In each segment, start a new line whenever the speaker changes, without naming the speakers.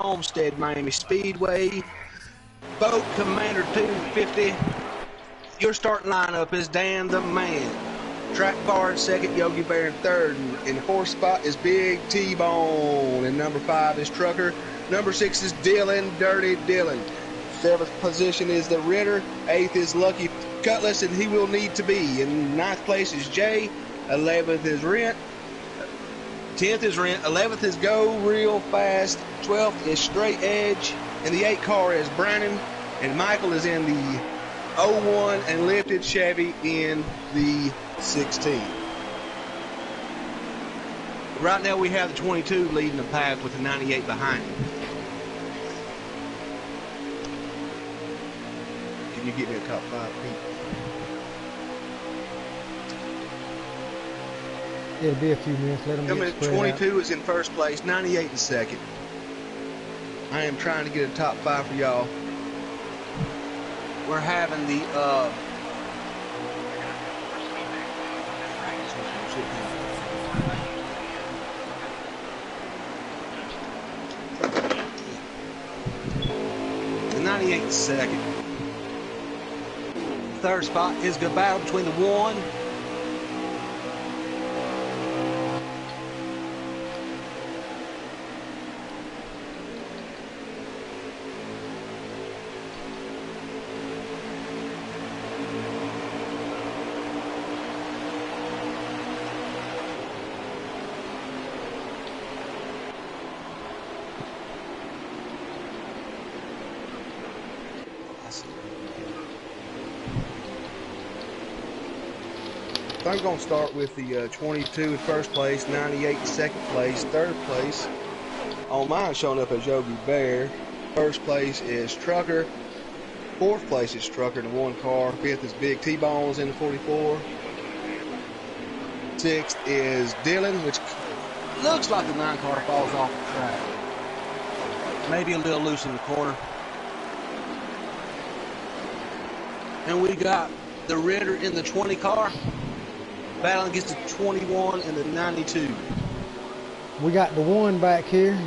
Homestead, Miami Speedway. Boat Commander 250. Your starting lineup is Dan the Man. Track Bar in second, Yogi Bear in third. In the fourth spot is Big T-Bone. And number 5 is Trucker. Number 6 is Dylan, Dirty Dylan. Seventh position is the Ritter. Eighth is Lucky Cutlass, and he will need to be. In ninth place is Jay. 11th is Rent. 10th is Rent. 11th is Go Real Fast. 12th is Straight Edge. And the 8 car is Brandon. And Michael is in the 01 and lifted Chevy in the 16. Right now we have the 22 leading the pack with the 98 behind him. Can you get me a top 5, Pete?
It'll be a few minutes. Let them
Coming at 22 is in first place, 98 in second. I am trying to get a top 5 for y'all. We're having the the 98 in second. The third spot is a good battle between the 1 I'm going to start with the 22 in first place, 98 in second place, third place. On mine showing up as Yogi Bear. First place is Trucker. Fourth place is Trucker in the 1 car. Fifth is Big T-Bones in the 44. Sixth is Dylan, which looks like the 9 car falls off the track. Maybe a little loose in the corner. And we got the Ritter in the 20 car. Battling against the 21 and the 92.
We got the 1 back here,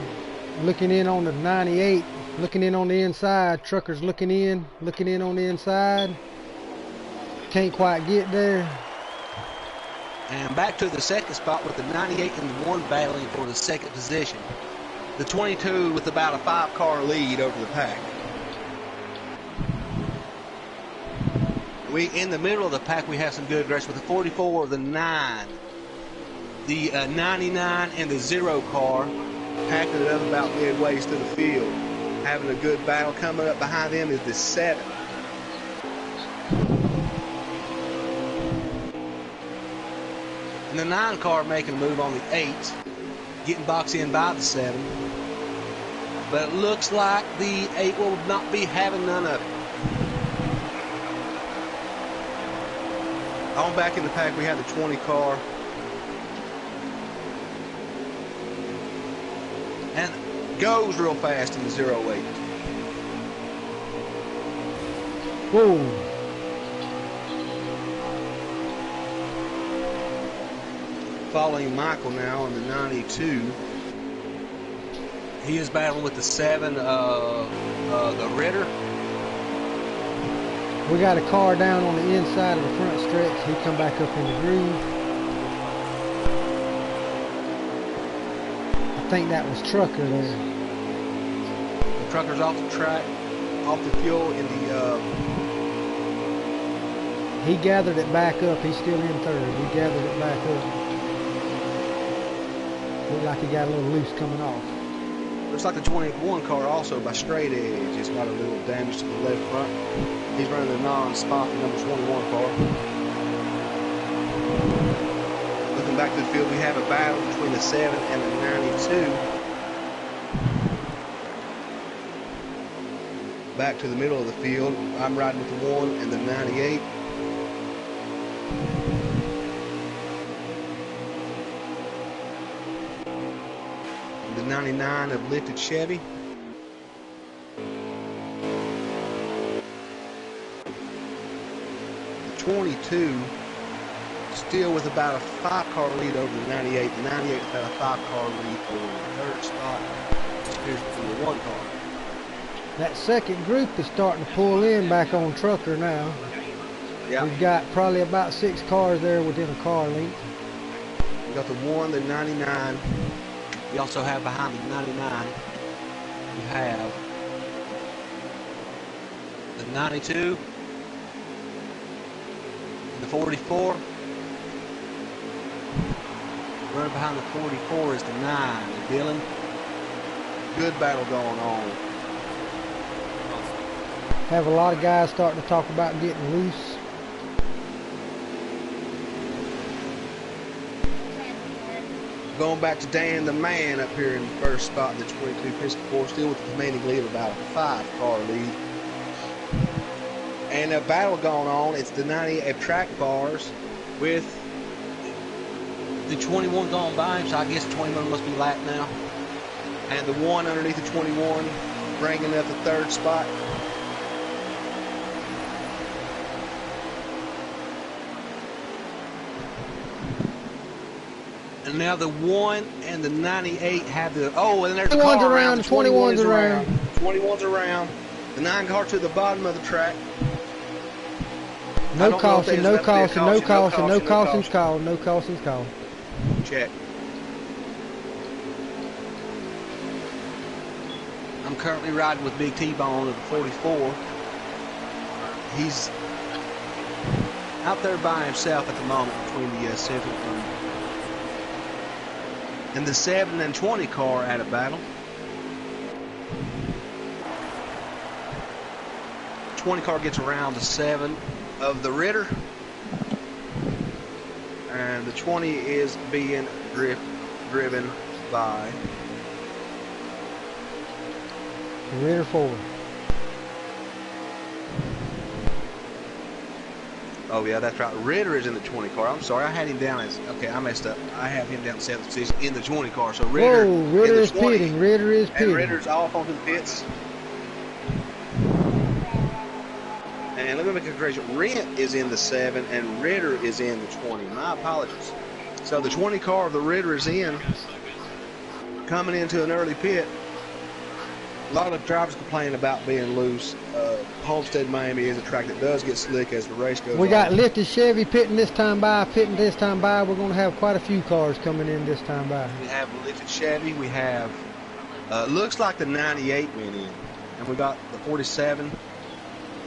looking in on the 98, looking in on the inside. Trucker's looking in on the inside. Can't quite get there.
And back to the second spot with the 98 and the 1 battling for the second position. The 22 with about a 5 car lead over the pack. In the middle of the pack, we have some good race with the 44, the 9, the 99, and the 0 car, packing it up about midway through the field. Having a good battle. Coming up behind them is the 7. And the 9 car making a move on the 8, getting boxed in by the 7. But it looks like the 8 will not be having none of it. On back in the pack, we have the 20 car. And goes real fast in the 08.
Whoa.
Following Michael now in the 92. He is battling with the 7, the Ritter.
We got a car down on the inside of the front stretch. He come back up in the groove. I think that was Trucker there.
The Trucker's off the track, off the fuel in the...
He gathered it back up. He's still in third. He gathered it back up. Looked like he got a little loose coming off.
Looks like the 21 car also by Straight Edge. It's got a little damage to the left front. He's running the non-spot, the number 21 car. Looking back to the field, we have a battle between the 7 and the 92. Back to the middle of the field. I'm riding with the 1 and the 98. The 99 of lifted Chevy. The 22 still with about a 5 car lead over the 98. The 98 had a 5 car lead for the third spot. Here's the 1 car.
That second group is starting to pull in back on Trucker now.
Yeah.
We've got probably about 6 cars there within a car length.
We got the 1, the 99. We also have behind the 99. We have the 92. And the 44. Running behind the 44 is the 9, Dylan. Good battle going on.
Have a lot of guys starting to talk about getting loose.
Going back to Dan the Man up here in the first spot in the 22 Pistol 4, still with the commanding lead of about a 5-car lead. And a battle going on. It's the 98 track bars with the 21 going by him, so I guess the 21 must be lapped now. And the 1 underneath the 21 bringing up the 3rd spot. And now the 1 and the 98 have the, oh, and there's the car around. The
21's around.
21's around. The 9 car to the bottom of the track.
No caution, no caution, no caution, no caution's called, no caution's called.
Check. I'm currently riding with Big T-Bone of the 44. He's out there by himself at the moment between the 7 and the 7 and 20 car at a battle. 20 car gets around the 7 of the Ritter. And the 20 is being driven by
Ritter 4.
Oh yeah, that's right. Ritter is in the 20 car. I'm sorry, I had him down as, okay, I messed up. I have him down 7th position in the 20 car. So Ritter,
whoa, Ritter is
20,
pitting. Ritter is pitting.
And Ritter's off onto the pits. And let me make a correction. Rent is in the 7 and Ritter is in the 20. My apologies. So the 20 car of the Ritter is in, coming into an early pit. A lot of drivers complain about being loose. Homestead, Miami is a track that does get slick as the race goes on.
We got lifted Chevy pitting this time by. We're going to have quite a few cars coming in this time by.
We have lifted Chevy. We have, looks like the 98 went in. And we got the 47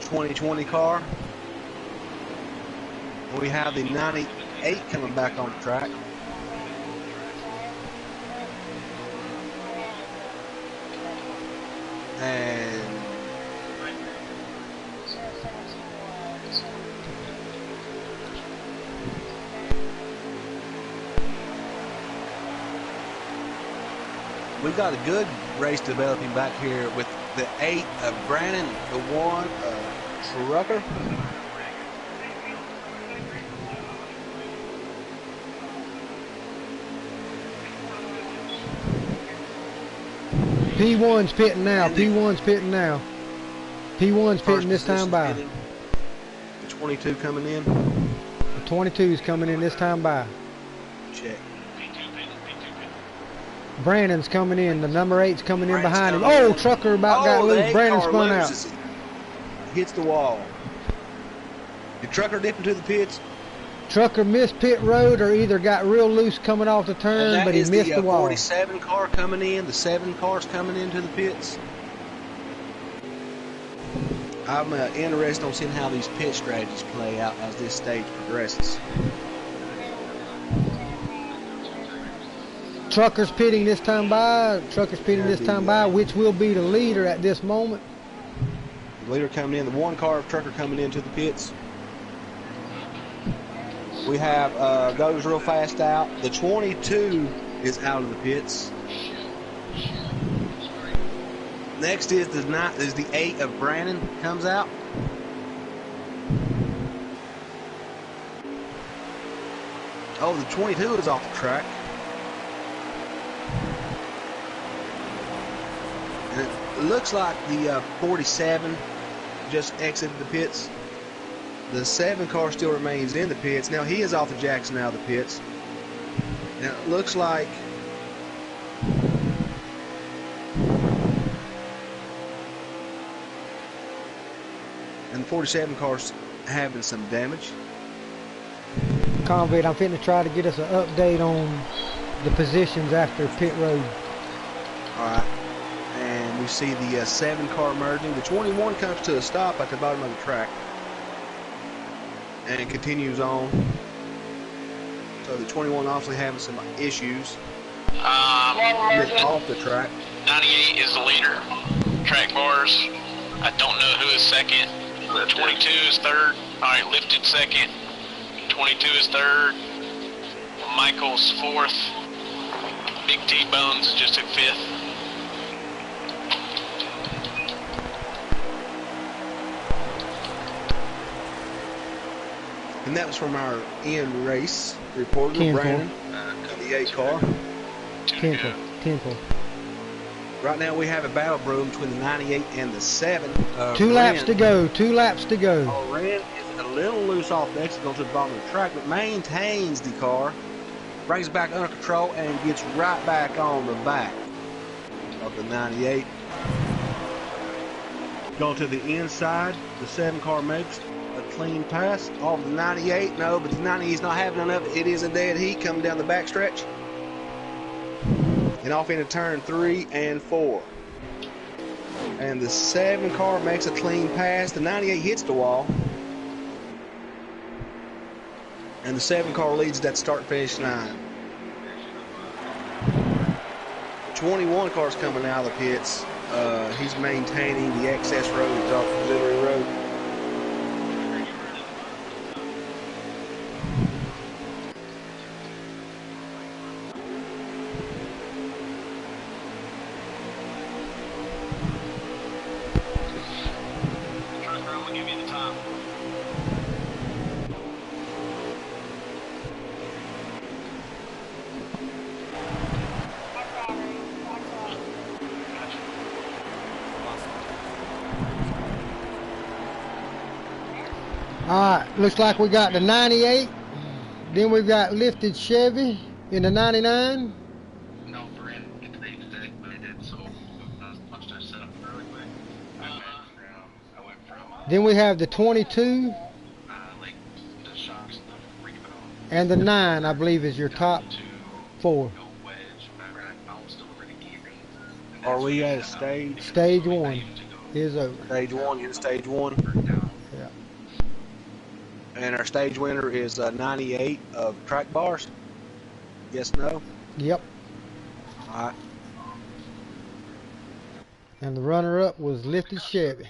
2020 car. And we have the 98 coming back on the track. And we've got a good race developing back here with the 8 of Brandon, the 1 of Trucker.
P1's pitting now. P1's pitting now. P1's pitting this time by.
The 22 coming in.
The 22's coming in this time by.
Check.
Brandon's coming in. The number 8's coming in behind him. Oh, Trucker about got loose. Brandon spun out.
Hits the wall. Did Trucker dip into the pits?
Trucker missed pit road or either got real loose coming off the turn, but he missed the wall.
47 car coming in. The 7 cars coming into the pits. I'm interested on seeing how these pit strategies play out as this stage progresses.
Trucker's pitting this time by. Trucker's pitting this time by, which will be the leader at this moment.
The leader coming in. The 1 car of Trucker coming into the pits. We have goes real fast out. The 22 is out of the pits. Next is the 8 of Brandon comes out. Oh, the 22 is off the track. And it looks like the 47 just exited the pits. The 7 car still remains in the pits. Now he is off the Jackson out of the pits. Now it looks like And the 47 car's having some damage.
Convict, I'm fitting to try to get us an update on the positions after pit road.
Alright. And we see the 7 car merging. The 21 comes to a stop at the bottom of the track. And it continues on. So the 21 obviously having some issues. Off the track.
98 is the leader. Track bars. I don't know who is second. 22 is third. Alright, lifted second. 22 is third. Michael's fourth. Big T-Bones just took fifth.
And that was from our end race reporter, Brandon, in the 8 car.
Temple.
Right now we have a battle brewing between the 98 and the 7.
2 laps to go. 2 laps to go.
Ren is a little loose off the exit, going to the bottom of the track, but maintains the car, brings it back under control, and gets right back on the back of the 98. Going to the inside, the 7 car makes a clean pass off the 98. No, but the 98 is not having none of it. It is a dead heat coming down the back stretch. And off into turn 3 and 4. And the 7 car makes a clean pass. The 98 hits the wall. And the 7 car leads that start-finish line. The 21 car's coming out of the pits. He's maintaining the excess road off the auxiliary road.
Alright, looks like we got the 98. Then we've got lifted Chevy in the 99.
No, Brandon, get the date today, but I did, so once I set up really quick, I went from
Then we have the 22.
like the shocks, the rebound.
And the 9, I believe, is your top 4.
Are we at a stage?
Stage 1 is over.
Stage 1, in stage 1.
Yeah.
And our stage winner is 98 of track bars. Yes, no?
Yep.
Alright.
And the runner-up was lifted Chevy.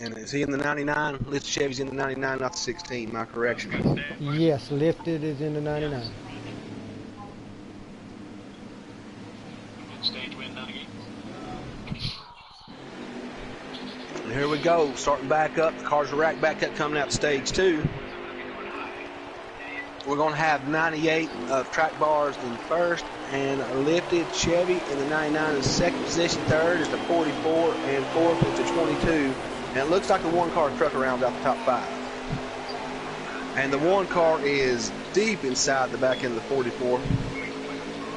And is he in the 99? Lifted Chevy's in the 99, not the 16. My correction.
Yes, lifted is in the 99.
Stage win 98.
And here we go, starting back up. The cars are racked back up, coming out stage 2. We're going to have 98 of track bars in first, and a lifted Chevy in the 99 in second position. Third is the 44, and fourth is the 22. And it looks like the 1 car truck around out the top 5. And the 1 car is deep inside the back end of the 44.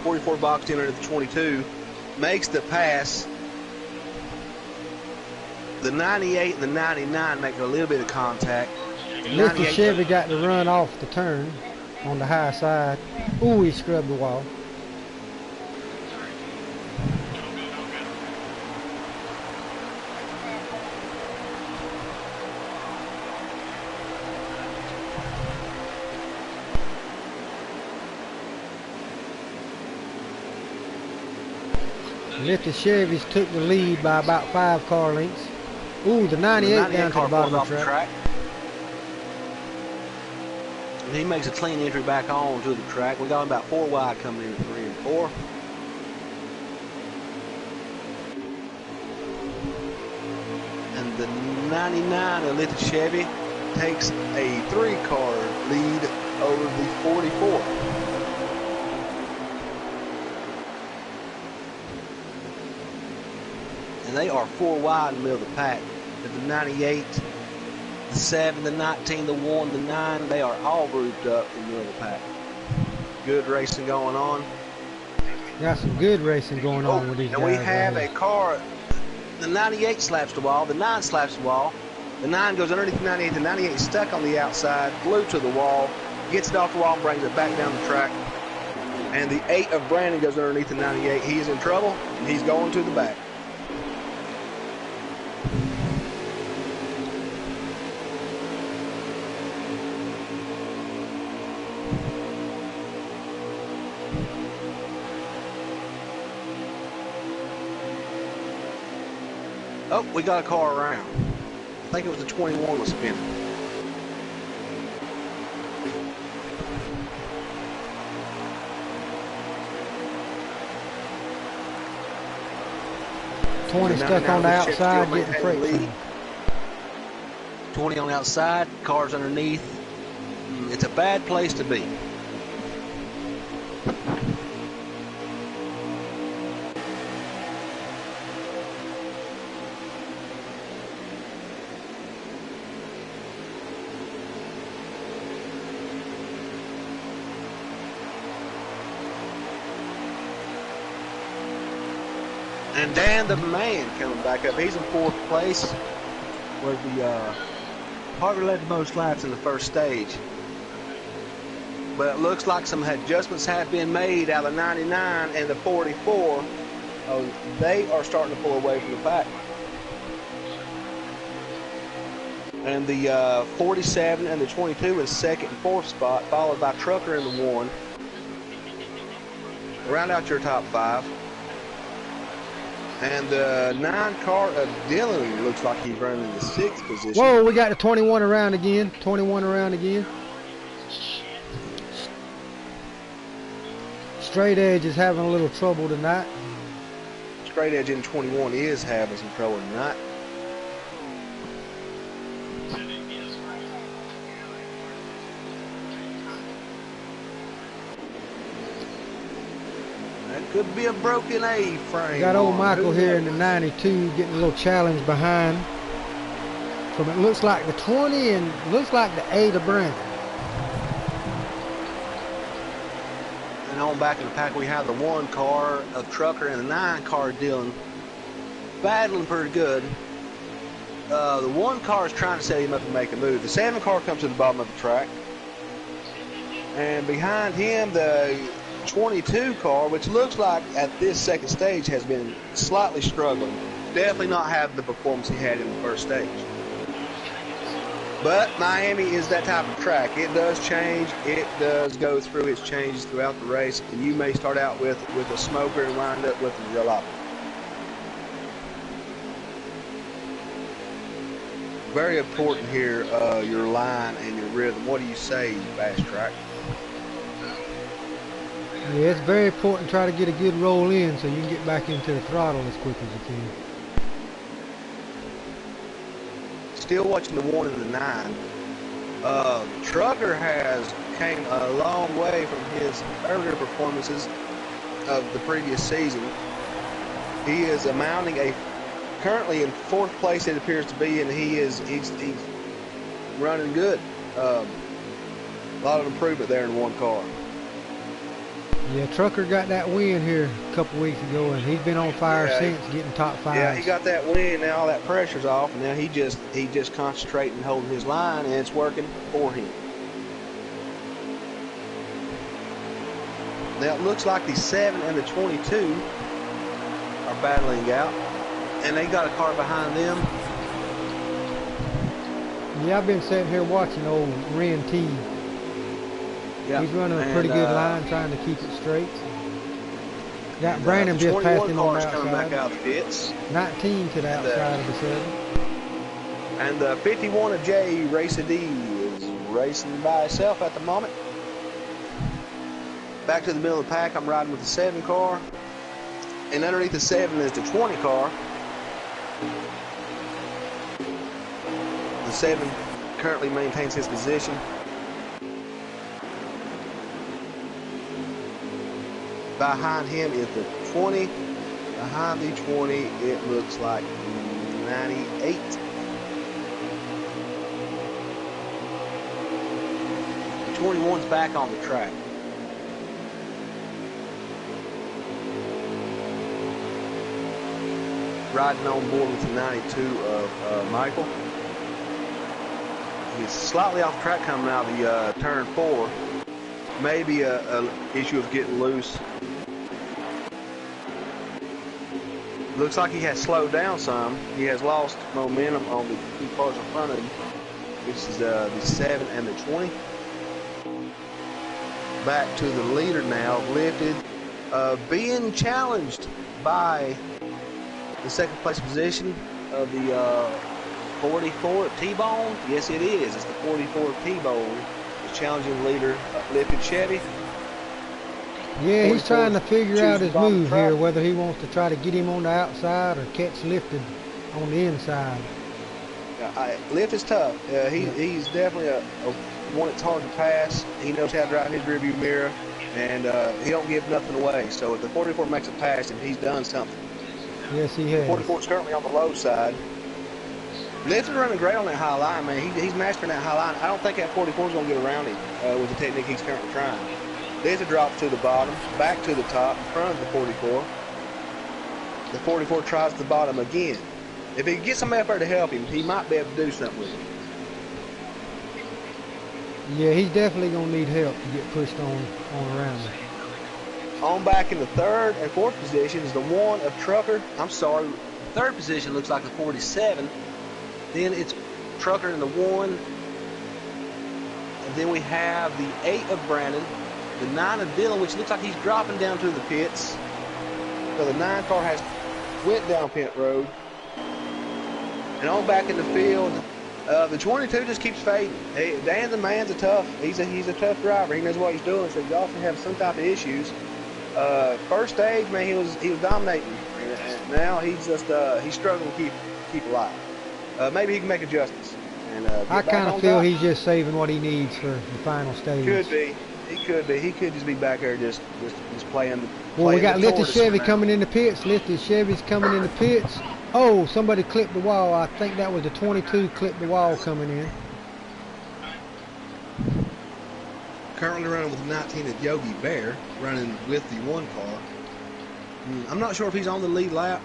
44 boxed in under the 22. Makes the pass. The 98 and the 99 making a little bit of contact.
Lifted Chevy got to run off the turn on the high side. Ooh, he scrubbed the wall. Lifted Chevys took the lead by about 5 car lengths. Ooh, the 98 down to the bottom of the track.
And he makes a clean entry back on to the track. We got about 4 wide coming in 3 and 4. And the 99 of lifted Chevy takes a 3-car lead over the 44. And they are 4 wide in the middle of the pack. The 98, the 7, the 19, the 1, the 9, they are all grouped up in the middle of the pack. Good racing going on.
Got some good racing going on with these guys.
And we have a car The 98 slaps the wall. The 9 slaps the wall. The 9 goes underneath the 98. The 98 is stuck on the outside, glued to the wall, gets it off the wall and brings it back down the track. And the 8 of Brandon goes underneath the 98. He's in trouble, and he's going to the back. Oh, we got a car around. I think it was the 21 was spinning.
Stuck on the outside getting freight.
20 on the outside, cars underneath. It's a bad place to be. And Dan the man coming back up. He's in 4th place. Was the Harvey led the most laps in the first stage. But it looks like some adjustments have been made out of the 99 and the 44. They are starting to pull away from the pack. And the 47 and the 22 in 2nd and 4th spot, followed by Trucker in the 1. Round out your top 5. And the 9 car of Dylan looks like he's running in the 6th position.
Whoa, we got the 21 around again. 21 around again. Straight Edge is having a little trouble tonight.
Straight Edge in 21 is having some trouble tonight. Could be a broken A-frame.
Got old Michael here in the 92 getting a little challenge behind. From it looks like the 20 and looks like the 8 of Brandon.
And on back in the pack we have the 1 car of Trucker and the 9 car of Dylan. Battling pretty good. The 1 car is trying to set him up and make a move. The 7 car comes to the bottom of the track. And behind him the 22 car, which looks like at this 2nd stage has been slightly struggling. Definitely not having the performance he had in the 1st stage. But Miami is that type of track. It does change. It does go through its changes throughout the race. And you may start out with a smoker and wind up with a jalopy. Very important here, your line and your rhythm. What do you say, fast track?
Yeah, it's very important to try to get a good roll in so you can get back into the throttle as quick as you can.
Still watching the 1 and the 9. Trucker has came a long way from his earlier performances of the previous season. He is mounting currently in 4th place it appears to be, and he's running good. A lot of improvement there in 1 car.
Yeah, Trucker got that win here a couple weeks ago, and he's been on fire since, getting top 5.
Yeah, he got that win. Now all that pressure's off, and now he just concentrating and holding his line, and it's working for him. Now it looks like the 7 and the 22 are battling out, and they got a car behind them.
Yeah, I've been sitting here watching old Ren T.
Yeah.
He's running a pretty good line, trying to keep it straight. Got Brandon just passed him on the outside.
Coming back out of the pits.
19 to the outside of the 7.
And the 51 of J, Racer D, is racing by himself at the moment. Back to the middle of the pack, I'm riding with the 7 car. And underneath the 7 is the 20 car. The 7 currently maintains his position. Behind him is the 20. Behind the 20, it looks like 98. The 21's back on the track. riding on board with the 92 of Michael. He's slightly off track coming out of the turn 4. Maybe a issue of getting loose. Looks like he has slowed down some. He has lost momentum on the two cars in front of him, which is the 7 and the 20. Back to the leader now, lifted, being challenged by the second place position of the 44 T-Bone. Yes, it is. It's the 44 T-Bone. It's challenging the leader, lifted Chevy.
Yeah, he's trying to figure out his move here, whether he wants to try to get him on the outside or catch lifted on the inside.
Lift is tough. He's definitely a one that's hard to pass. He knows how to drive his rearview mirror, and he don't give nothing away. So if the 44 makes a pass, and he's done something.
Yes, he has.
44 is currently on the low side. Lift is running great on that high line, man. He's mastering that high line. I don't think that 44 is going to get around him with the technique he's currently trying. There's a drop to the bottom, back to the top, in front of the 44. The 44 tries the bottom again. If he gets some effort to help him, he might be able to do something with it.
Yeah, he's definitely going to need help to get pushed on around him.
On back in the third and fourth position is the 1 of Trucker. I'm sorry, third position looks like the 47. Then it's Trucker in the 1. And then we have the 8 of Brandon. The 9 of Dylan, which looks like he's dropping down to the pits. So the 9 car has went down pit road. And on back in the field, the 22 just keeps fading. Hey, Dan the man's he's a tough driver. He knows what he's doing, so he also has some type of issues. First stage, man, he was dominating. And now he's just he's struggling to keep alive. Maybe he can make adjustments. And
I kind of feel he's just saving what he needs for the final stage.
Could be. He could be. He could just be back there just playing.
Well, we got lifted Chevy coming in the pits. Lifted Chevy's coming in the pits. Oh, somebody clipped the wall. I think that was the 22 clipped the wall coming in.
Currently running with 19 of Yogi Bear, running with the 1 car. I'm not sure if he's on the lead lap.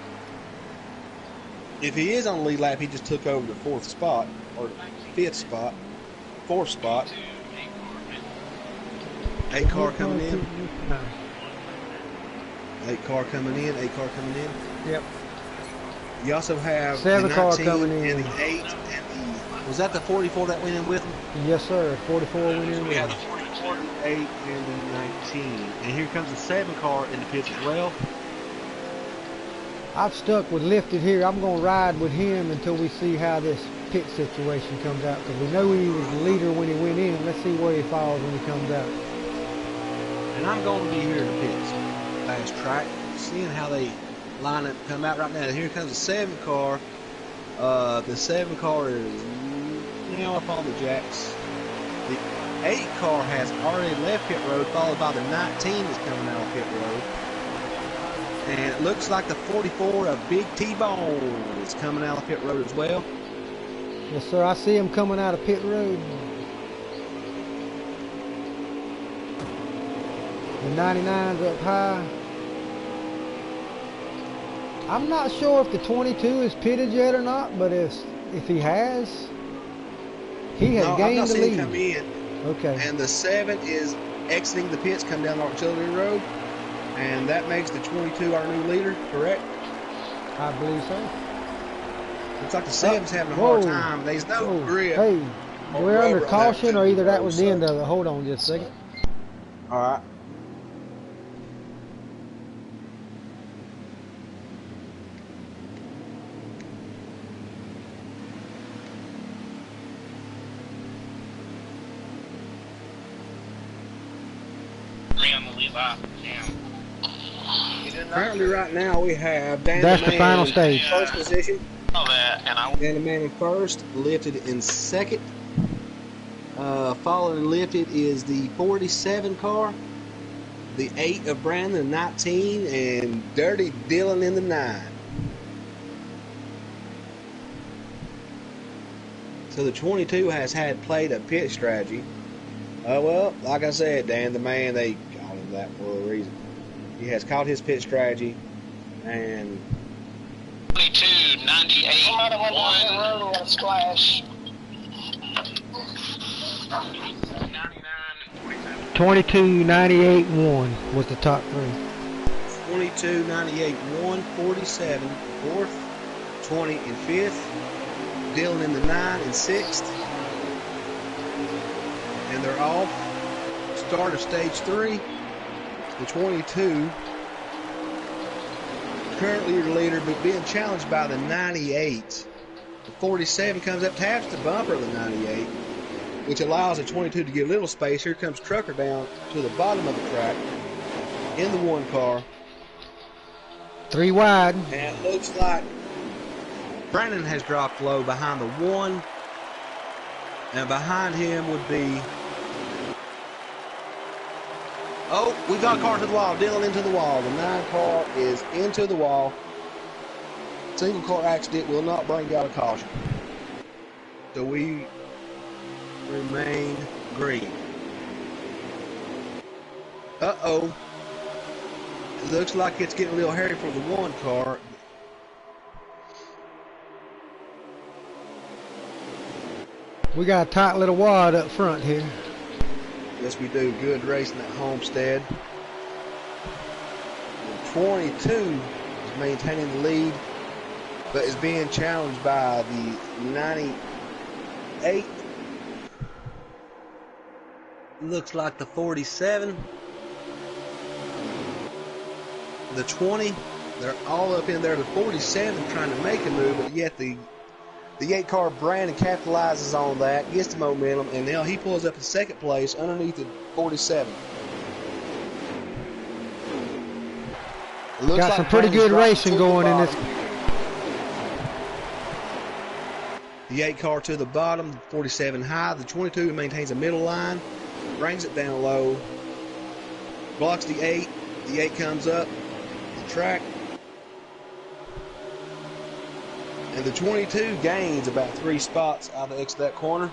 If he is on the lead lap, he just took over the 4th spot, or 5th spot, 4th spot. 8 car coming in. 8 car coming in. 8 car coming in.
Yep.
You also have
7
the 19
car coming in.
And the 8 and the... Was that the 44 that went in with him?
Yes, sir. 44 went in with
We
him.
have the 44, the 8, and the 19. And here comes the 7 car in the pits as well.
I've stuck with lifted here. I'm going to ride with him until we see how this pit situation comes out, because we know he was the leader when he went in. Let's see where he falls when he comes out.
And I'm going to be here in the pits, fast track, seeing how they line up, come out right now. Here comes the 7 car. The 7 car is now up on the jacks. The 8 car has already left pit road, followed by the 19 that's coming out of pit road. And it looks like the 44 of Big T-Bone is coming out of pit road as well.
Yes, sir. I see him coming out of pit road. The 99's up high. I'm not sure if the 22 is pitted yet or not, but if he has, he has gained the lead.
Come in.
Okay.
And the 7 is exiting the pits, come down Artillery Road, and that makes the 22 our new leader, correct?
I believe so.
Looks like the 7's having a hard time. There's no grip.
Hey, we're under caution, or either that was the end of it. Hold on just a second.
All right. Currently, right now, we have Dan
That's
the
the
Man
final
in
stage.
first position.
And
Dan the Man in first, lifted in second. Following lifted is the 47 car, the 8 of Brandon, the 19, and Dirty Dylan in the 9. So the 22 has played a pit strategy. Well, like I said, Dan the Man, they called him that for a reason. He has caught his pit strategy, and
2298
I might have went down the
1.
road and got a splash.
2298-1 was the top three.
2298-1, 47 fourth, 20 in fifth, Dylan in the 9 and 6th, and they're off. Start of stage 3. The 22 currently your leader, but being challenged by the 98. The 47 comes up, taps the bumper of the 98, which allows the 22 to get a little space. Here comes Trucker down to the bottom of the track in the 1 car.
3 wide.
And it looks like Brandon has dropped low behind the 1, and behind him would be... Oh, we got a car to the wall. Dylan into the wall. The 9 car is into the wall. Single car accident will not bring out a caution. So we remain green. Uh-oh. It looks like it's getting a little hairy for the 1 car.
We got a tight little wad up front here.
Yes, we do. Good racing at Homestead. The 22 is maintaining the lead, but is being challenged by the 98. Looks like the 47. The 20. They're all up in there. The 47 trying to make a move, but yet the 8 car Brandon capitalizes on that, gets the momentum, and now he pulls up in 2nd place underneath the 47.
Got like some pretty good racing going in this.
The 8 car to the bottom, the 47 high. The 22 maintains a middle line, brings it down low, blocks the 8. The 8 comes up the track. And the 22 gains about 3 spots out of the exit of that corner.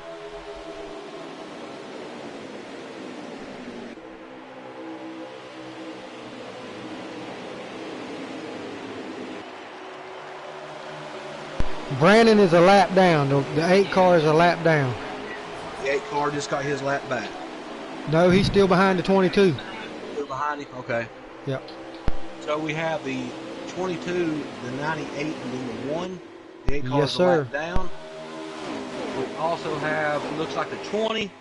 Brandon is a lap down. The 8 car is a lap down.
The 8 car just got his lap back.
No, he's still behind the 22.
Still behind him? Okay.
Yep.
So we have the 22, the 98, and then the 1. The 8 cars
yes, sir.
Are lap down. We also have, it looks like the 20.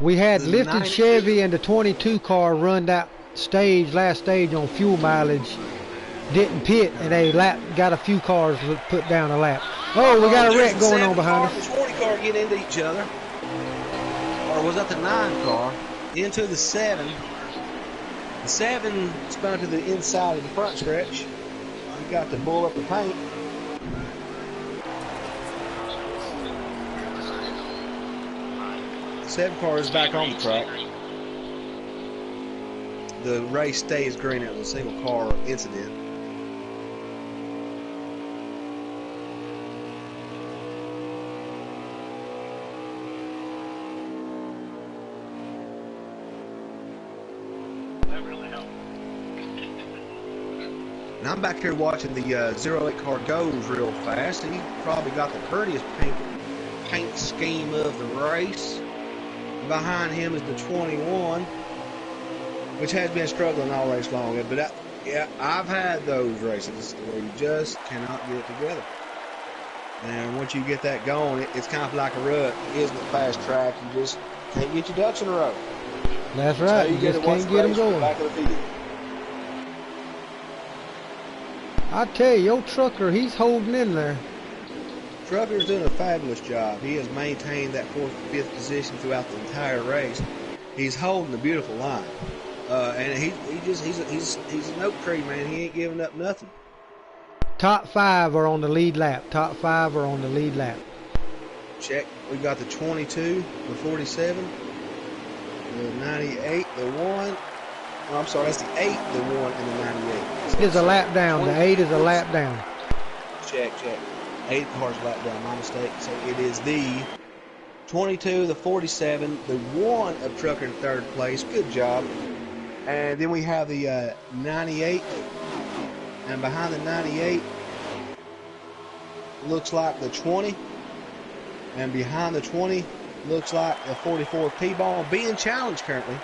We had
the
lifted
92.
Chevy and the 22 car run that last stage on fuel mileage. Didn't pit, and they got a few cars put down a lap. Oh, we got a wreck going on behind us.
The 20 car get into each other. Or was that the 9 car? Into the 7. The 7 spun to the inside of the front stretch. We got the bull up the paint. The 7 car is back on the track. The race stays green. It was a single car incident. And I'm back here watching the 08 car goes real fast. He probably got the prettiest paint scheme of the race. Behind him is the 21, which has been struggling all race long. But yeah, I've had those races where you just cannot get it together. And once you get that going, it's kind of like a rut. It isn't a fast track. You just can't get your ducks in a row.
That's right. You just can't get them going.
Back of the field.
I tell you, your trucker, he's holding in there.
Trucker's doing a fabulous job. He has maintained that 4th and 5th position throughout the entire race. He's holding a beautiful line, and he's an oak tree, man. He ain't giving up nothing.
Top 5 are on the lead lap. Top 5 are on the lead lap.
Check. We got the 22, the 47, the 98, the 1. Oh, I'm sorry, that's the 8, the 1, and the 98. So
it is a lap down. The 8 is a lap down.
Check. 8 cars lap down, my mistake. So it is the 22, the 47, the 1 of Trucker in 3rd place. Good job. And then we have the 98 And behind the 98 looks like the 20. And behind the 20 looks like the 44 T-Bone being challenged currently.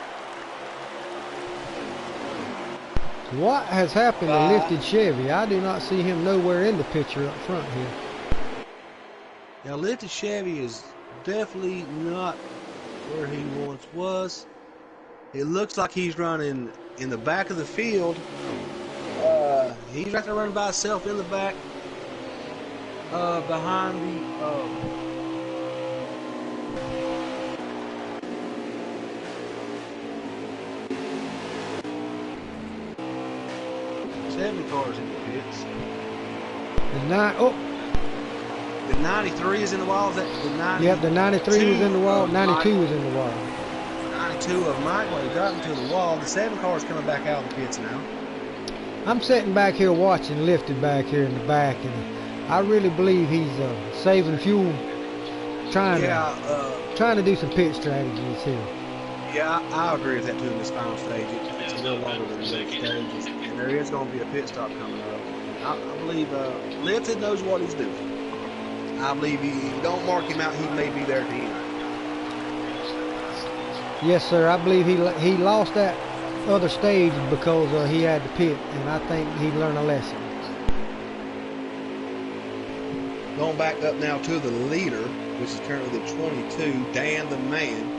What has happened to Lifted Chevy? I do not see him nowhere in the picture up front here.
Now, Lifted Chevy is definitely not where he once was. It looks like he's running in the back of the field. He's right there running by himself in the back, behind the 70 cars in the pits. The 93 is in the wall. That the 90.
Yep, the 93 was in the wall. 92 was in the wall.
92 of Michael got into the wall. The 7 cars coming back out of the pits now.
I'm sitting back here watching Lifted back here in the back, and I really believe he's saving fuel, trying to do some pit strategies here.
Yeah, I agree with that too in this final stage. It's a little longer than the stages, and there is going to be a pit stop coming up. I believe Lifted knows what he's doing. I believe if you don't mark him out, he may be there at the end.
Yes, sir. I believe he lost that other stage because he had to pit, and I think he learned a lesson.
Going back up now to the leader, which is currently the 22, Dan the Man,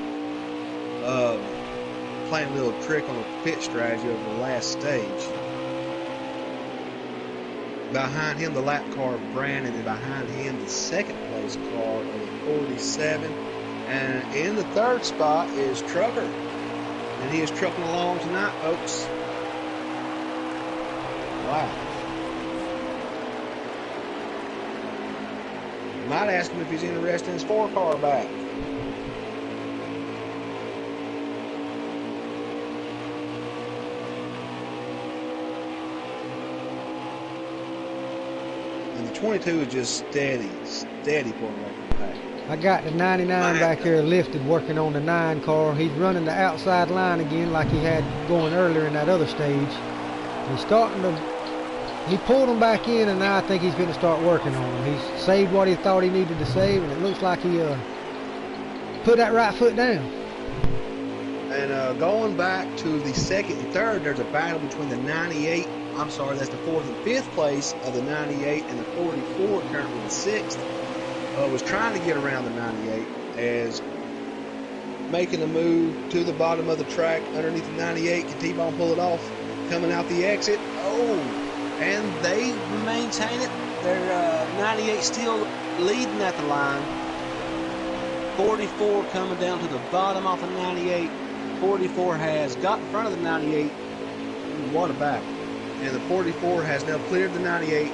playing a little trick on a pit strategy over the last stage. Behind him, the lap car of Brandon, and behind him, the second place car of the 47. And in the third spot is Trucker. And he is trucking along tonight, folks. Wow. Might ask him if he's interested in his 4-car back. And the 22 is just steady pulling away from the pack.
I got the 99 back here Lifted working on the 9 car. He's running the outside line again like he had going earlier in that other stage. He's starting to, he pulled him back in, and now I think he's going to start working on him. He's saved what he thought he needed to save, and it looks like he put that right foot down.
And going back to the second and third, there's a battle between the 98, I'm sorry, that's the 4th and 5th place of the 98 and the 44, currently the 6th. Was trying to get around the 98 as making a move to the bottom of the track underneath the 98. Can T-Bone pull it off? Coming out the exit. Oh, and they maintain it. They're 98 still leading at the line. 44 coming down to the bottom off of 98. 44 has got in front of the 98. What a back. And the 44 has now cleared the 98.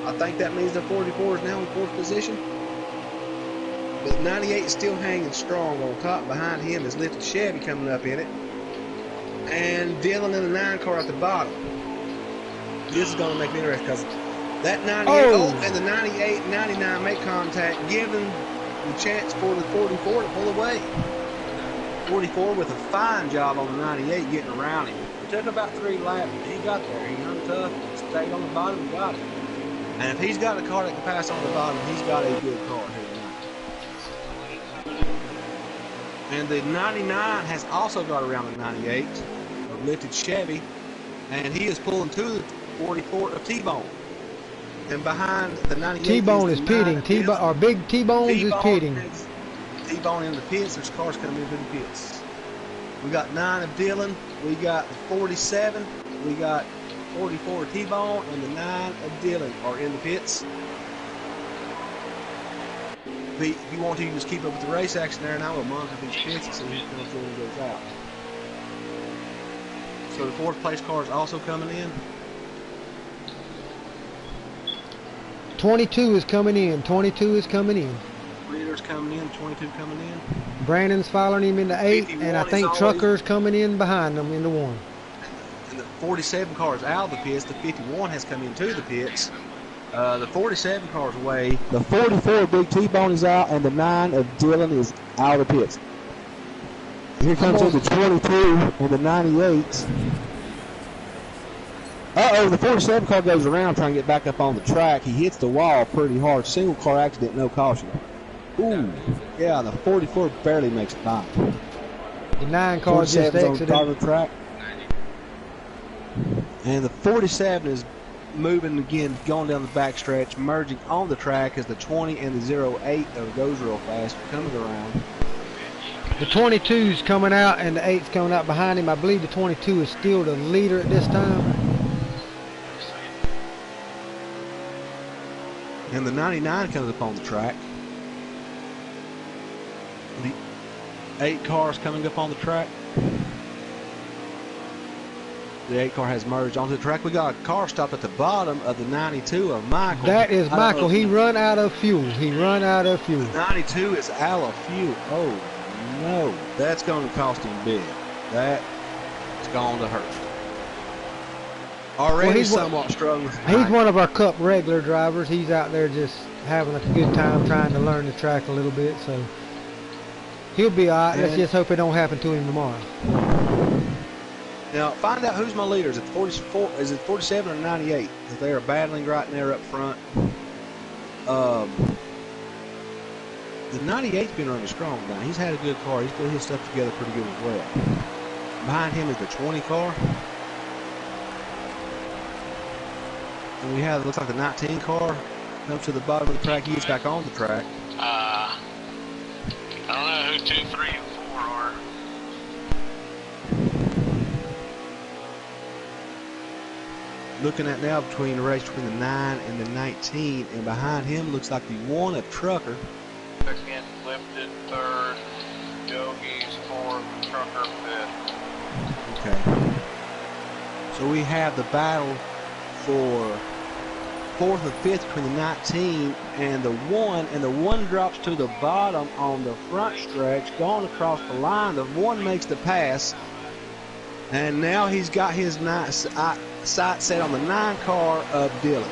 I think that means the 44 is now in 4th position. But 98 is still hanging strong on top. Behind him is Lifted Chevy coming up in it. And Dylan in the 9 car at the bottom. This is going to make me interesting because that 98, and the 98, 99 make contact, giving the chance for the 44 to pull away. 44 with a fine job on the 98 getting around him. It took about 3 laps, but he got there. He hung tough, stayed on the bottom, and got it. And if he's got a car that can pass on the bottom, he's got a good car here tonight. And the 99 has also got around the 98 of Lifted Chevy, and he is pulling to the 44 of T-Bone. And behind the 98
T-Bone is pitting. Our big T-Bones is pitting.
T-Bone in the pits. There's cars coming into the pits. We got 9 of Dylan. We got the 47. We got 44 T-Bone, and the 9 of Dylan are in the pits. If you want to, just keep up with the race action there, and I will monitor these pits and see who comes in and goes out. So the 4th place car is also coming in.
22 is coming in. 22 is coming in.
Leader's coming in. 22 coming in.
Brandon's following him into 8, and I think Trucker's coming in behind them into 1.
And the 47 car is out of the pits. The 51 has come into the pits. The 47 car's away. The 44 Big T-Bone is out, and the 9 of Dylan is out of the pits. Here comes in the 22 and the 98. Uh-oh, the 47 car goes around trying to get back up on the track. He hits the wall pretty hard. Single car accident, no caution. Ooh, yeah, the 44 barely makes it by.
The 9 car just
on
exited.
top of the track. And the 47 is moving again, going down the backstretch, merging on the track as the 20 and the 08 goes real fast, coming around.
The 22's coming out and the 8's coming out behind him. I believe the 22 is still the leader at this time.
And the 99 comes up on the track. The 8 cars coming up on the track. The 8 car has merged onto the track. We got a car stopped at the bottom of the 92 of Michael.
That is Michael. He run out of fuel. He run out of fuel.
The 92 is out of fuel. Oh no, that's going to cost him big. That is going to hurt. Already
he's
somewhat struggling.
He's one of our Cup regular drivers. He's out there just having a good time trying to learn the track a little bit. So he'll be all right. Let's just hope it don't happen to him tomorrow.
Now, find out who's my leader. Is it 44? Is it 47 or 98? Because they are battling right there up front. The 98's been running strong now. He's had a good car. He's put his stuff together pretty good as well. Behind him is the 20 car. And we have, looks like the 19 car comes to the bottom of the track. He gets back on the track.
I don't know who 2, 3, and 4 are.
Looking at now between the race between the 9 and the 19, and behind him looks like the 1 of Trucker.
Second, lifted, third, Yogi's fourth, Trucker fifth.
Okay. So we have the battle for 4th and 5th between the 19 and the 1, and the 1 drops to the bottom on the front stretch, going across the line. The 1 makes the pass, and now he's got his sight set on the 9 car of Dylan.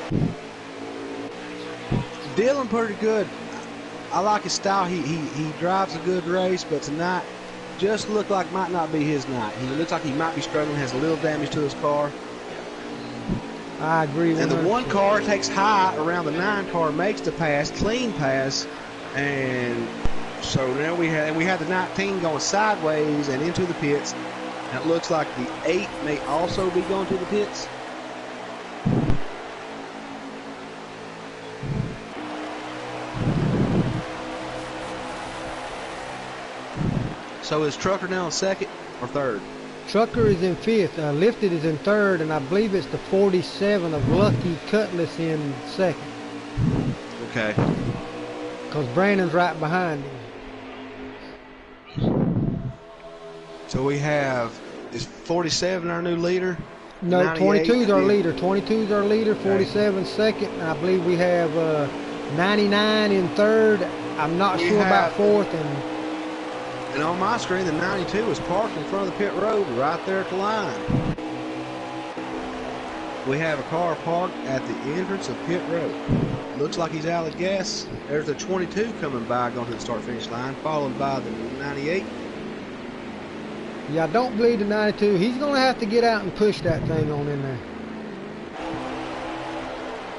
Dylan pretty good. I like his style. He drives a good race, but tonight just looked like might not be his night. He looks like he might be struggling, has a little damage to his car.
I agree with
And the 1 car takes high around the 9 car, makes the pass, clean pass, and so now we have the 19 going sideways and into the pits. And it looks like the 8 may also be going to the pits. So is Trucker now in 2nd or 3rd?
Trucker is in 5th. Lifted is in 3rd, and I believe it's the 47 of Lucky Cutlass in 2nd.
Okay.
Because Brandon's right behind him.
So we have, is 47 our new leader?
No, 22's our leader. 22's our leader, 47 second, and I believe we have 99 in 3rd. I'm not sure about 4th.
And on my screen, the 92 is parked in front of the pit road right there at the line. We have a car parked at the entrance of pit road. Looks like he's out of gas. There's the 22 coming by, going to the start-finish line, followed by the 98.
Yeah, I don't believe the 92. He's going to have to get out and push that thing on in there.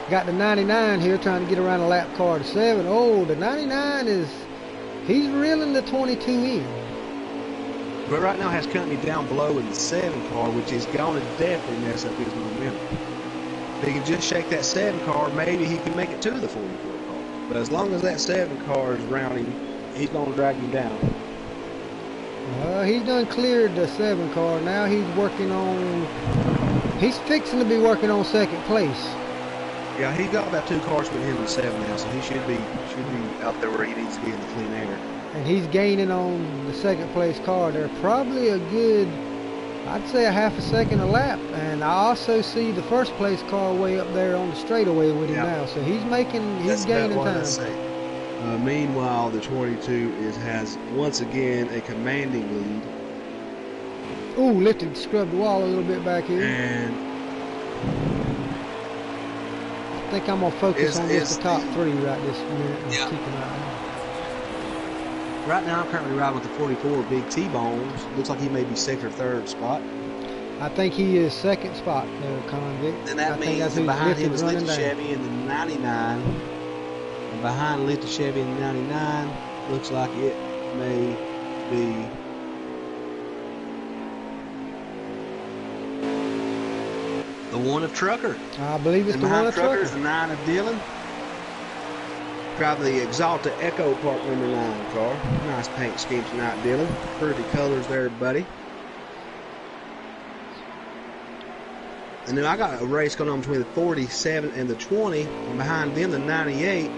Got the 99 here trying to get around a lap car to 7. Oh, the 99 is... He's reeling the 22 in.
But right now has company down below in the 7 car, which is going to definitely mess up his momentum. If he can just shake that 7 car, maybe he can make it to the 44 car. But as long as that 7 car is around him, he's going to drag him down.
He's done cleared the 7 car. Now he's working on... He's fixing to be working on 2nd place.
Yeah, he's got about 2 cars with him in 7 now, so he should be out there where he needs to be in the clean air.
And he's gaining on the 2nd place car. They're probably a good, I'd say a half a second a lap. And I also see the 1st place car way up there on the straightaway with him now. So he's gaining time.
Meanwhile, the 22 has once again a commanding lead.
Ooh, lifted, scrubbed the wall a little bit back here.
And
I think I'm going to focus on just the top 3 right this minute and keep an eye on.
Right now I'm currently riding with the 44 Big T-Bones. Looks like he may be 2nd or 3rd spot.
I think he is second spot, convict.
Then that
I think
means
that's who's
behind him is
running
Lifted
down.
Chevy in the 99. And behind Lifted Chevy in the 99, looks like it may be the one of Trucker.
I believe it's
And
the one
behind
of
Trucker
Trucker.
is the 9 of Dylan. Drive the Exalta Echo Park number 9 car. Nice paint scheme tonight, Dylan. Pretty colors there, buddy. And then I got a race going on between the 47 and the 20. And behind them, the 98.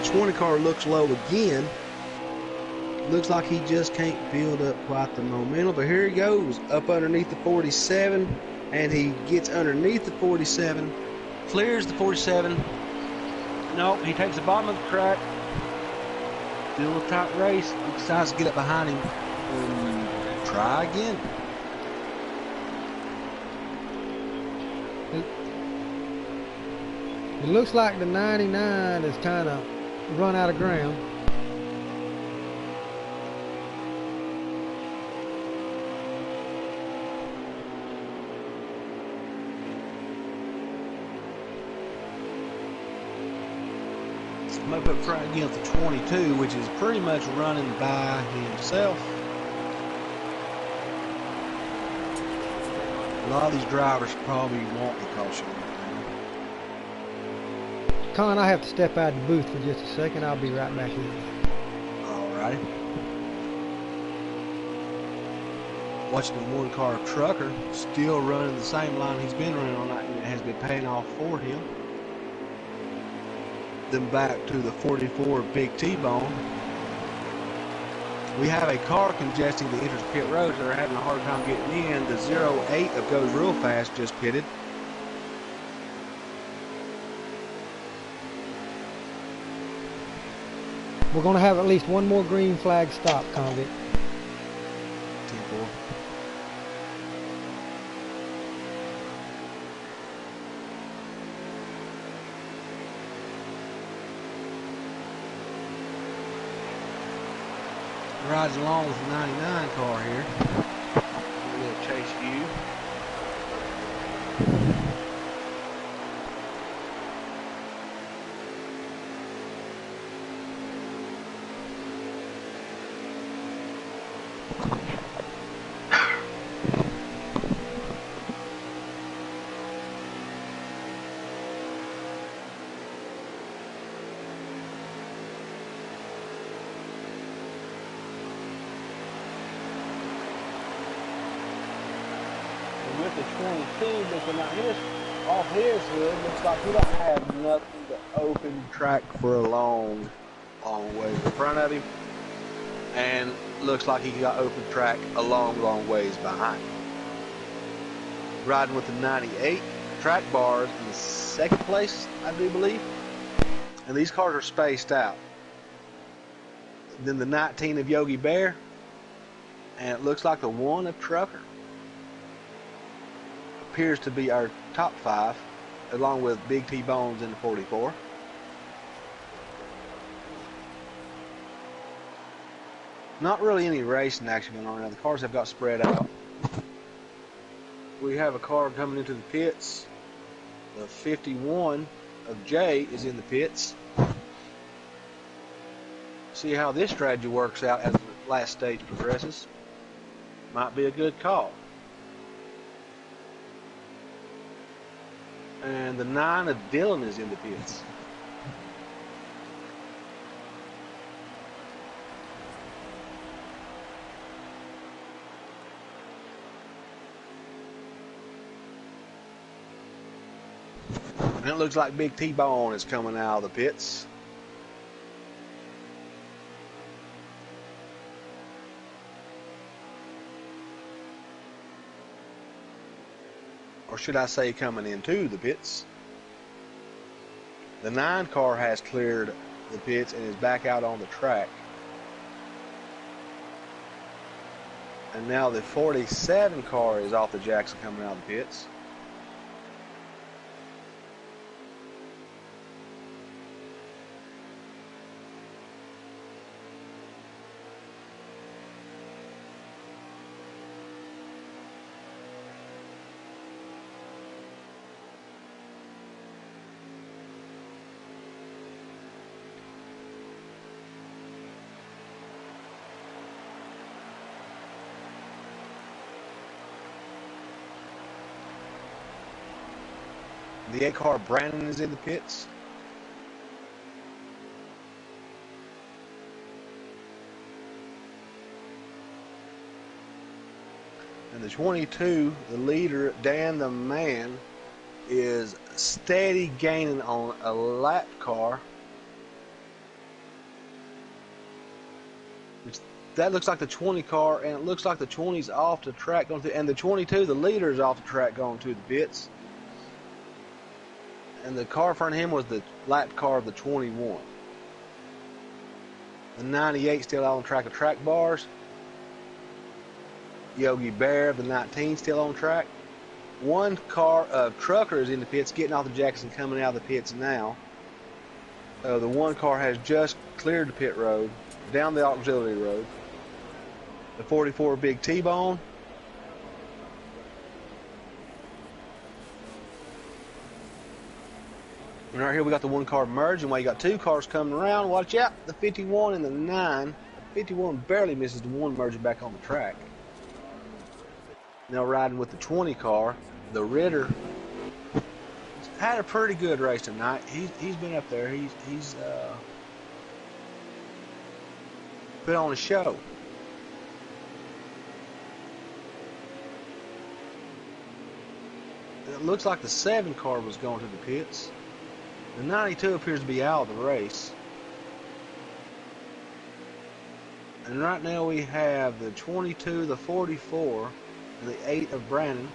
The 20 car looks low again. Looks like he just can't build up quite the momentum. But here he goes, up underneath the 47. And he gets underneath the 47. Clears the 47. Nope, he takes the bottom of the track. Still a tight race. He decides to get up behind him and try again.
It looks like the 99 is kind of run out of ground.
Up front again with the 22, which is pretty much running by himself. A lot of these drivers probably won't be caution right now.
Con, I have to step out of the booth for just a second. I'll be right back in.
Alrighty. Watching the one car Trucker still running the same line he's been running all night, and it has been paying off for him. Then back to the 44 Big T-Bone. We have a car congesting the entrance pit roads. They're having a hard time getting in. The 08 of Goes Real Fast just pitted.
We're going to have at least one more green flag stop, convict.
10-4. Rides along with the 99 car here. A little chase view. With the 22 looking at his off his hood, looks like he don't have nothing to open track for a long ways in front of him, and looks like he got open track a long ways behind him. Riding with the 98 track bars in the second place, I do believe, and these cars are spaced out. Then the 19 of Yogi Bear, and it looks like the 1 of Trucker appears to be our top 5, along with Big T-Bones in the 44. Not really any racing action going on now. The cars have got spread out. We have a car coming into the pits. The 51 of Jay is in the pits. See how this strategy works out as the last stage progresses. Might be a good call. And the 9 of Dylan is in the pits. And it looks like Big T-Bone is coming out of the pits. Or should I say coming into the pits. The 9 car has cleared the pits and is back out on the track. And now the 47 car is off the Jackson coming out of the pits. The 8 car Brandon is in the pits. And the 22, the leader, Dan the Man, is steady gaining on a lap car. That looks like the 20 car, and it looks like the 20's off the track going to, and the 22, the leader, is off the track going to the pits. And the car in front of him was the lap car of the 21. The 98 still out on track of track bars. Yogi Bear of the 19 still on track. One car of truckers in the pits, getting off the Jackson, coming out of the pits now. The one car has just cleared the pit road, down the auxiliary road. The 44 Big T-Bone. And right here we got the one car merging. While you got 2 cars coming around, watch out, the 51 and the 9. The 51 barely misses the 1 merging back on the track. Now riding with the 20 car, the Ritter. Had a pretty good race tonight. He's been up there. He's put on a show. It looks like the 7 car was going to the pits. The 92 appears to be out of the race. And right now we have the 22, the 44, and the 8 of Brandon.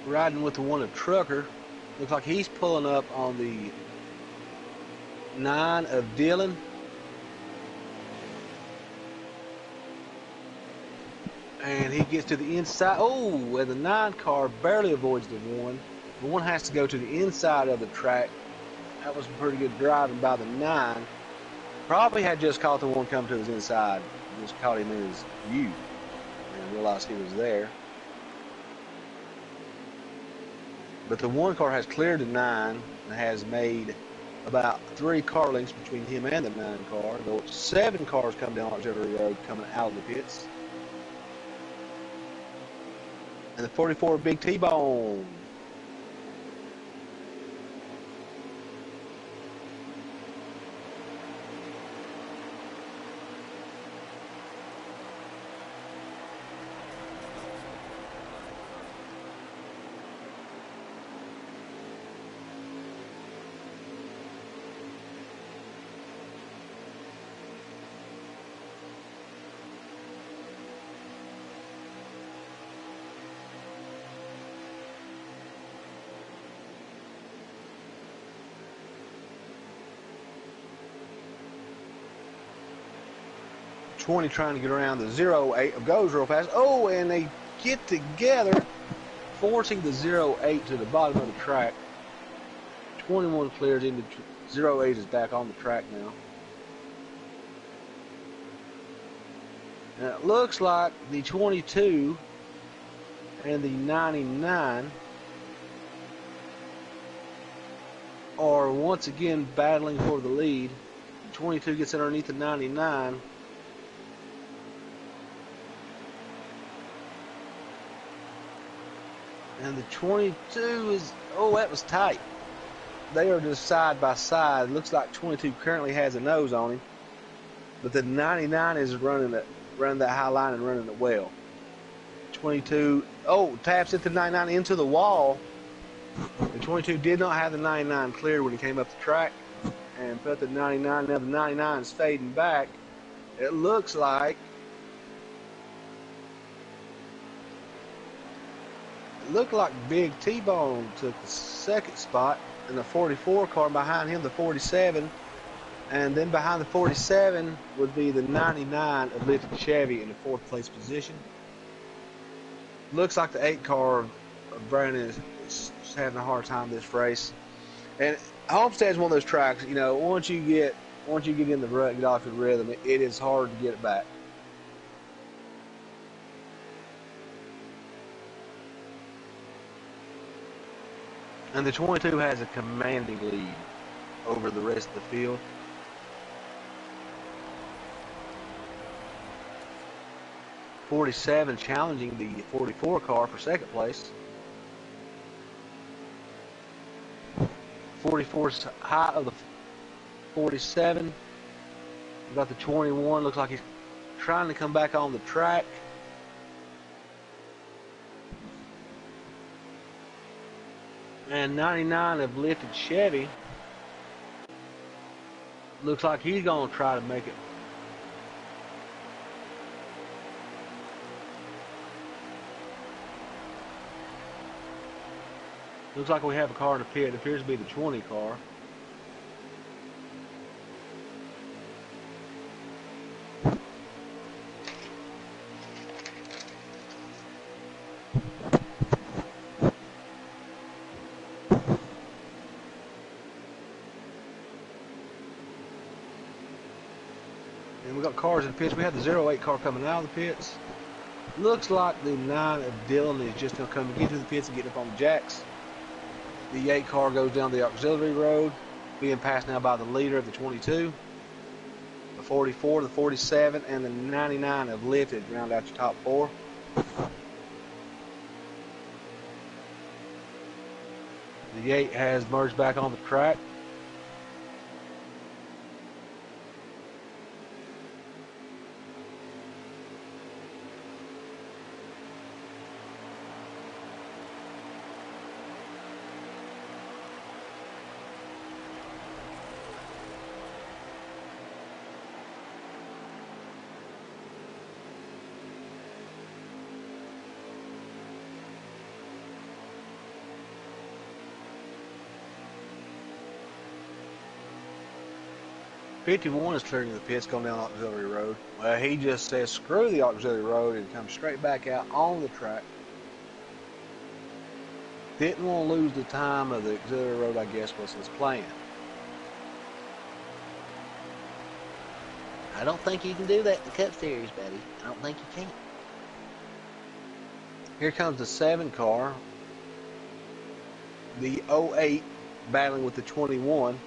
Riding with the one of Trucker. Looks like he's pulling up on the 9 of Dylan. And he gets to the inside. Oh, and the 9 car barely avoids the 1. The 1 has to go to the inside of the track. That was pretty good driving by the 9. Probably had just caught the 1 coming to his inside. Just caught him in his view and realized he was there. But the 1 car has cleared the 9 and has made about 3 car lengths between him and the 9 car. Though 7 cars come down auxiliary road coming out of the pits. And the 44 Big T-Bone. Trying to get around the 08 goes real fast. Oh, and they get together, forcing the 08 to the bottom of the track. 21 clears into 08 is back on the track now. And it looks like the 22 and the 99 are once again battling for the lead. The 22 gets underneath the 99. And the 22 is, oh, that was tight. They are just side by side. Looks like 22 currently has a nose on him. But the 99 is running that high line and running it well. 22, oh, taps into the 99 into the wall. The 22 did not have the 99 cleared when he came up the track. And put the 99, now the 99 is fading back. It looks like Big T-Bone took the 2nd spot, and the 44 car behind him, the 47, and then behind the 47 would be the 99 of Lifted Chevy in the 4th place position. Looks like the 8 car of Brandon is having a hard time this race. And Homestead's one of those tracks, you know, once you get in the rut, get off your rhythm, it is hard to get it back. And the 22 has a commanding lead over the rest of the field. '47 challenging the 44 car for second place. 44's high of the 47. We got the 21. Looks like he's trying to come back on the track. And 99 of lifted Chevy. Looks like he's going to try to make it. Looks like we have a car in the pit. It appears to be the 20 car. And we got cars in the pits. We have the 08 car coming out of the pits. Looks like the 9 of Dylan is just going to come into the pits and get up on the jacks. The 8 car goes down the auxiliary road, being passed now by the leader of the 22. The 44, the 47, and the 99 have lifted round out your top 4. The 8 has merged back on the track. '51 is clearing the pits going down the auxiliary road. Well, he just says screw the auxiliary road and comes straight back out on the track. Didn't want to lose the time of the auxiliary road, I guess, was his plan.
I don't think you can do that in the Cup Series, buddy. I don't think you can.
Here comes the 7 car. The 08 battling with the 21.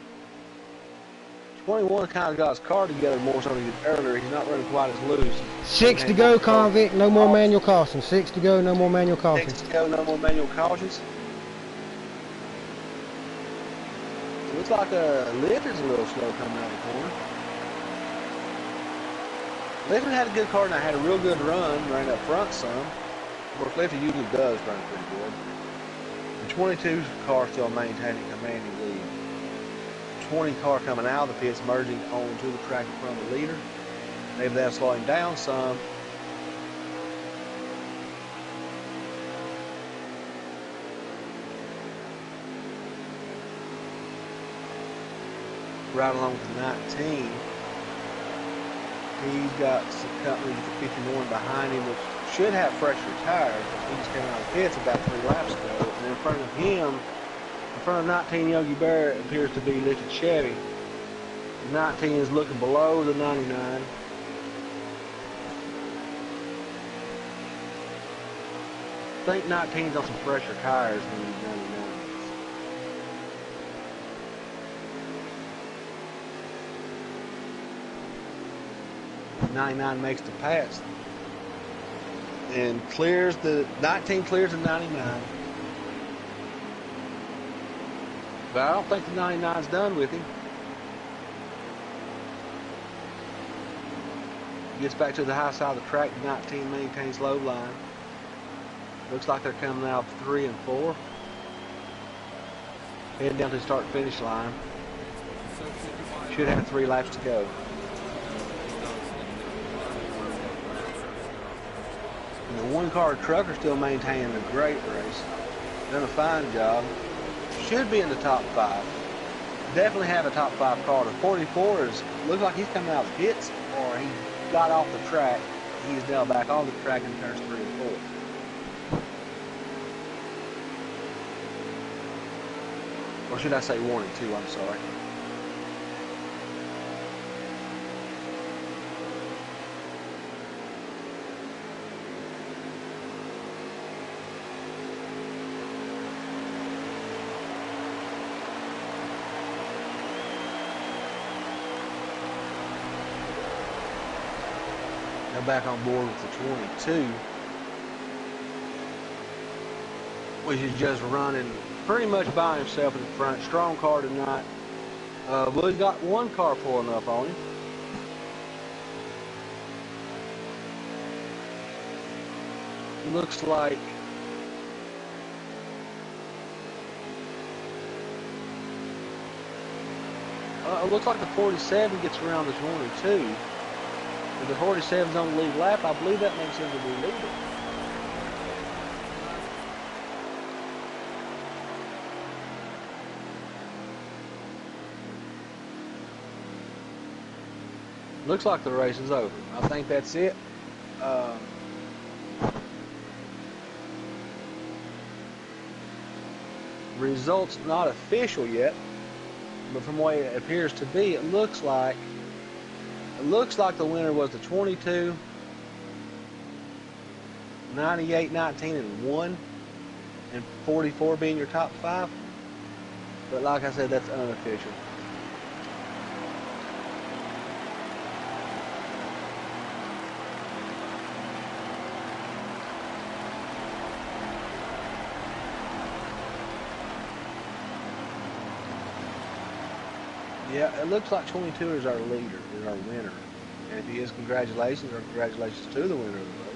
21 kind of got his car together more so than he did earlier. He's not running quite as loose.
6 to go, convict. No more manual cautions. 6 to go. No more manual
6
cautions.
to go. No more manual cautions. It looks like Lifter's a little slow coming out of the corner. Lifter had a good car and I had a real good run, ran up front some. Of course, Lifter usually does run pretty good. The 22 car still maintaining commanding lead. 20 car coming out of the pits, merging onto the track in front of the leader. Maybe that's slowing down some. Right along with the 19. He's got some company with the 51 behind him, which should have fresher tires. He just came out of the pits about 3 laps ago. And in front of him, in front of 19 Yogi Bear, appears to be lifted Chevy. 19 is looking below the 99. I think 19's on some fresher tires than these 99s. 99 makes the pass and clears the 19, clears the 99. But I don't think the 99's done with him. Gets back to the high side of the track. 19 maintains low line. Looks like they're coming out 3 and 4. Heading down to the start-finish line. Should have 3 laps to go. And the 1-car trucker still maintaining a great race. Done a fine job. Should be in the top 5. Definitely have a top 5 car. The 44 looks like he's coming out of the pits, or he got off the track. He's now back on the track in turns 3 and 4. Or should I say 1 and 2? I'm sorry. are back on board with the 22, which is just running pretty much by himself in the front. Strong car tonight. But he's got one car pulling up on him. Looks like it looks like the 47 gets around the 22. If the 47's on the lead lap, I believe that makes him the leader. Looks like the race is over. I think that's it. Results not official yet, but from the way it appears to be, it looks like the winner was the 22, 98, 19, and 1, and 44 being your top 5. But like I said, that's unofficial. Yeah, it looks like 22 is our leader, is our winner. And if he is, congratulations, or congratulations to the winner of the race.